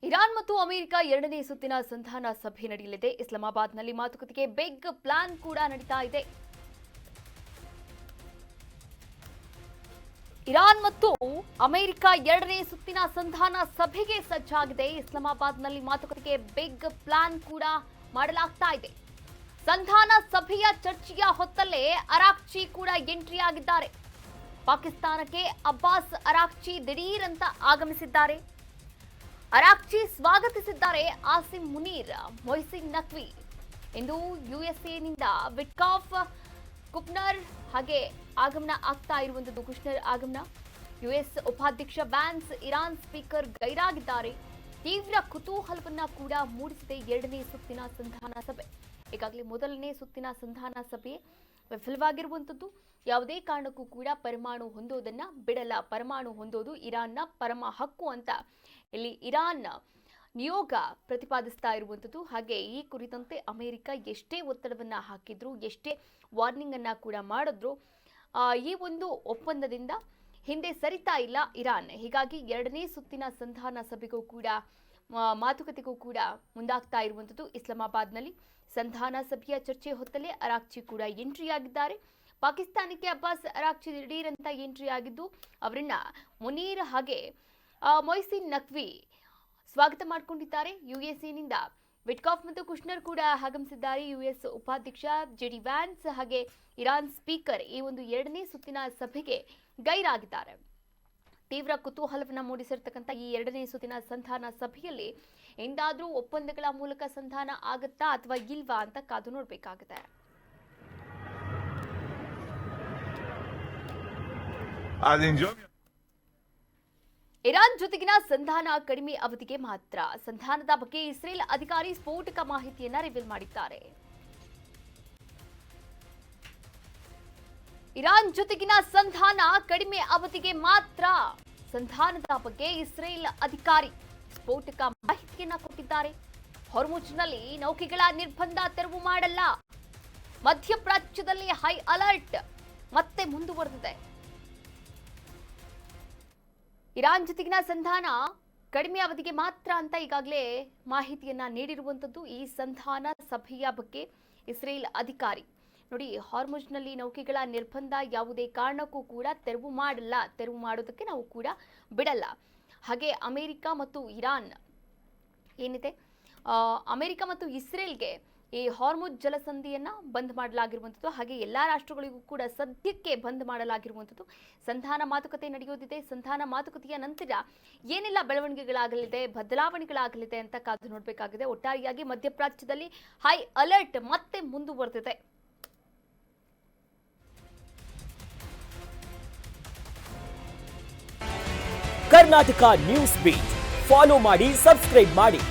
Iran ಮತ್ತು America ಎರಡನೇ ಸುತ್ತಿನ ಸಂಧಾನ ಸಭೆ ನಡೆಯಲಿದೆ. ಇಸ್ಲಾಮಾಬಾದ್ನಲ್ಲಿ ಮಾತುಕತೆಗೆ ಬಿಗ್ ಪ್ಲಾನ್ ಕೂಡ ನಡೀತಾ ಇದೆ. ಇರಾನ್ ಮತ್ತು ಅಮೆರಿಕ ಎರಡನೇ ಸುತ್ತಿನ ಸಂಧಾನ ಸಭೆಗೆ ಸಜ್ಜಾಗಿದೆ. ಇಸ್ಲಾಮಾಬಾದ್ನಲ್ಲಿ ಮಾತುಕತೆಗೆ ಬಿಗ್ ಪ್ಲಾನ್ ಕೂಡ ಮಾಡಲಾಗ್ತಾ ಇದೆ. ಸಂಧಾನ ಸಭೆಯ ಚರ್ಚೆಯ ಹೊತ್ತಲ್ಲೇ ಅರಾಕ್ಚಿ ಕೂಡ ಎಂಟ್ರಿ ಆಗಿದ್ದಾರೆ. ಪಾಕಿಸ್ತಾನಕ್ಕೆ ಅಬ್ಬಾಸ್ ಅರಾಕ್ಚಿ ದಿಢೀರ್ ಅಂತ ಆಗಮಿಸಿದ್ದಾರೆ. ಅರಾಕ್ಚಿ ಸ್ವಾಗತಿಸಿದ್ದಾರೆ ಆಸಿಮ್ ಮುನೀರ್, ಮೊಯ್ಸಿನ್ ನಖ್ವಿ. ಇಂದು ಯುಎಸ್ಎನಿಂದ ವಿಟ್ಕಾಫ್ ಕುಪ್ನರ್ ಹಾಗೆ ಆಗಮನ ಆಗ್ತಾ ಇರುವಂತದ್ದು. ಕುಶ್ನರ್ ಆಗಮನ. ಯುಎಸ್ ಉಪಾಧ್ಯಕ್ಷ ವ್ಯಾನ್ಸ್ ಇರಾನ್ ಸ್ಪೀಕರ್ ಗೈರಾಗಿದ್ದಾರೆ. ತೀವ್ರ ಕುತೂಹಲವನ್ನ ಕೂಡ ಮೂಡಿಸಿದೆ ಎರಡನೇ ಸುತ್ತಿನ ಸಂಧಾನ ಸಭೆ. ಈಗಾಗಲೇ ಮೊದಲನೇ ಸುತ್ತಿನ ಸಂಧಾನ ಸಭೆ ವಿಫಲವಾಗಿರುವಂತದ್ದು. ಯಾವುದೇ ಕಾರಣಕ್ಕೂ ಕೂಡ ಪರಮಾಣು ಹೊಂದೋದನ್ನ ಬಿಡಲ್ಲ. ಪರಮಾಣು ಹೊಂದೋದು ಇರಾನ್ನ ಪರಮ ಹಕ್ಕು ಅಂತ ಇಲ್ಲಿ ಇರಾನ್ ನಿಯೋಗ ಪ್ರತಿಪಾದಿಸ್ತಾ ಇರುವಂತದ್ದು. ಹಾಗೆ ಈ ಕುರಿತಂತೆ ಅಮೆರಿಕ ಎಷ್ಟೇ ಒತ್ತಡವನ್ನ ಹಾಕಿದ್ರು, ಎಷ್ಟೇ ವಾರ್ನಿಂಗ್ ಅನ್ನ ಕೂಡ ಮಾಡಿದ್ರು, ಈ ಒಂದು ಒಪ್ಪಂದದಿಂದ ಹಿಂದೆ ಸರಿತಾ ಇಲ್ಲ ಇರಾನ್. ಹೀಗಾಗಿ ಎರಡನೇ ಸುತ್ತಿನ ಸಂಧಾನ ಸಭೆಗೂ ಕೂಡ ಮಾತುಕತೆಗೂ ಕೂಡ ಮುಂದಾಗ್ತಾ ಇರುವಂತದ್ದು. ಇಸ್ಲಾಮಾಬಾದ್ನಲ್ಲಿ ಸಂಧಾನ ಸಭೆಯ ಚರ್ಚೆ ಹೊತ್ತಲೇ ಅರಾಕ್ಚಿ ಕೂಡ ಎಂಟ್ರಿ ಆಗಿದ್ದಾರೆ. ಪಾಕಿಸ್ತಾನಕ್ಕೆ ಅಬ್ಬಾಸ್ ಅರಾಕ್ಚಿ ದಿಢೀರ್ ಅಂತ ಎಂಟ್ರಿ ಆಗಿದ್ದು ಅವರನ್ನ ಮುನೀರ್ ಹಾಗೆ ಮೊಯ್ಸಿನ್ ನಖ್ವಿ ಸ್ವಾಗತ ಮಾಡಿಕೊಂಡಿದ್ದಾರೆ. ಯುಎಸ್ಎನಿಂದ ವಿಟ್ಕಾಫ್ ಮತ್ತು ಕುಶ್ನರ್ ಕೂಡ ಆಗಮಿಸಿದ್ದಾರೆ. ಯುಎಸ್ ಉಪಾಧ್ಯಕ್ಷ ಜೆಡಿ ವ್ಯಾನ್ಸ್ ಹಾಗೆ ಇರಾನ್ ಸ್ಪೀಕರ್ ಈ ಒಂದು ಎರಡನೇ ಸುತ್ತಿನ ಸಭೆಗೆ ಗೈರಾಗಿದ್ದಾರೆ. ತೀವ್ರ ಕುತೂಹಲವನ್ನ ಮೂಡಿಸಿರ್ತಕ್ಕಂಥ ಈ ಎರಡನೇ ಸುತ್ತಿನ ಸಂಧಾನ ಸಭೆಯಲ್ಲಿ ಎಂದಾದ್ರೂ ಒಪ್ಪಂದಗಳ ಮೂಲಕ ಸಂಧಾನ ಆಗುತ್ತಾ ಅಥವಾ ಇಲ್ವಾ ಅಂತ ಕಾದು ನೋಡಬೇಕಾಗಿದೆ. ಇರಾನ್ ಜೊತೆಗಿನ ಸಂಧಾನ ಕಡಿಮೆ ಅವಧಿಗೆ ಮಾತ್ರ. ಸಂಧಾನದ ಬಗ್ಗೆ ಇಸ್ರೇಲ್ ಅಧಿಕಾರಿ ಸ್ಫೋಟಕ ಮಾಹಿತಿಯನ್ನ ರಿವೀಲ್ ಮಾಡಿದ್ದಾರೆ. ಇರಾನ್ ಜೊತೆಗಿನ ಸಂಧಾನ ಕಡಿಮೆ ಅವಧಿಗೆ ಮಾತ್ರ. ಸಂಧಾನದ ಬಗ್ಗೆ ಇಸ್ರೇಲ್ ಅಧಿಕಾರಿ ಸ್ಫೋಟಕ ಮಾಹಿತಿಯನ್ನ ಕೊಟ್ಟಿದ್ದಾರೆ. ಹೊರ್ಮುಜ್ನಲ್ಲಿ ನೌಕೆಗಳ ನಿರ್ಬಂಧ ತೆರವು ಮಾಡಲ್ಲ. ಮಧ್ಯಪ್ರಾಚ್ಯದಲ್ಲಿ ಹೈ ಅಲರ್ಟ್ ಮತ್ತೆ ಮುಂದುವರೆದಿದೆ. ಇರಾನ್ ಜೊತೆಗಿನ ಸಂಧಾನ ಕಡಿಮೆ ಅವಧಿಗೆ ಮಾತ್ರ ಅಂತ ಈಗಾಗಲೇ ಮಾಹಿತಿಯನ್ನ ನೀಡಿರುವಂತದ್ದು. ಈ ಸಂಧಾನ ಸಭೆಯ ಬಗ್ಗೆ ಇಸ್ರೇಲ್ ಅಧಿಕಾರಿ ನೋಡಿ, ಹಾರ್ಮುಜ್ನಲ್ಲಿ ನೌಕೆಗಳ ನಿರ್ಬಂಧ ಯಾವುದೇ ಕಾರಣಕ್ಕೂ ಕೂಡ ತೆರವು ಮಾಡಲ್ಲ, ತೆರವು ಮಾಡೋದಕ್ಕೆ ನಾವು ಕೂಡ ಬಿಡಲ್ಲ. ಹಾಗೆ ಅಮೆರಿಕ ಮತ್ತು ಇರಾನ್ ಏನಿದೆ, ಅಮೆರಿಕ ಮತ್ತು ಇಸ್ರೇಲ್ಗೆ ಈ ಹಾರ್ಮುಜ್ ಜಲಸಂಧಿಯನ್ನ ಬಂದ್ ಮಾಡಲಾಗಿರುವಂಥದ್ದು. ಹಾಗೆ ಎಲ್ಲಾ ರಾಷ್ಟ್ರಗಳಿಗೂ ಕೂಡ ಸದ್ಯಕ್ಕೆ ಬಂದ್ ಮಾಡಲಾಗಿರುವಂಥದ್ದು. ಸಂಧಾನ ಮಾತುಕತೆ ನಡೆಯೋದಿದೆ. ಸಂಧಾನ ಮಾತುಕತೆಯ ನಂತರ ಏನೆಲ್ಲ ಬೆಳವಣಿಗೆಗಳಾಗಲಿದೆ, ಬದಲಾವಣೆಗಳಾಗಲಿದೆ ಅಂತ ಕಾದು ನೋಡಬೇಕಾಗಿದೆ. ಒಟ್ಟಾರೆಯಾಗಿ ಮಧ್ಯಪ್ರಾಚ್ಯದಲ್ಲಿ ಹೈ ಅಲರ್ಟ್ ಮತ್ತೆ ಮುಂದುವರೆದಿದೆ. ಕರ್ನಾಟಕ ನ್ಯೂಸ್ ಬೀಟ್ ಫಾಲೋ ಮಾಡಿ, ಸಬ್ಸ್ಕ್ರೈಬ್ ಮಾಡಿ.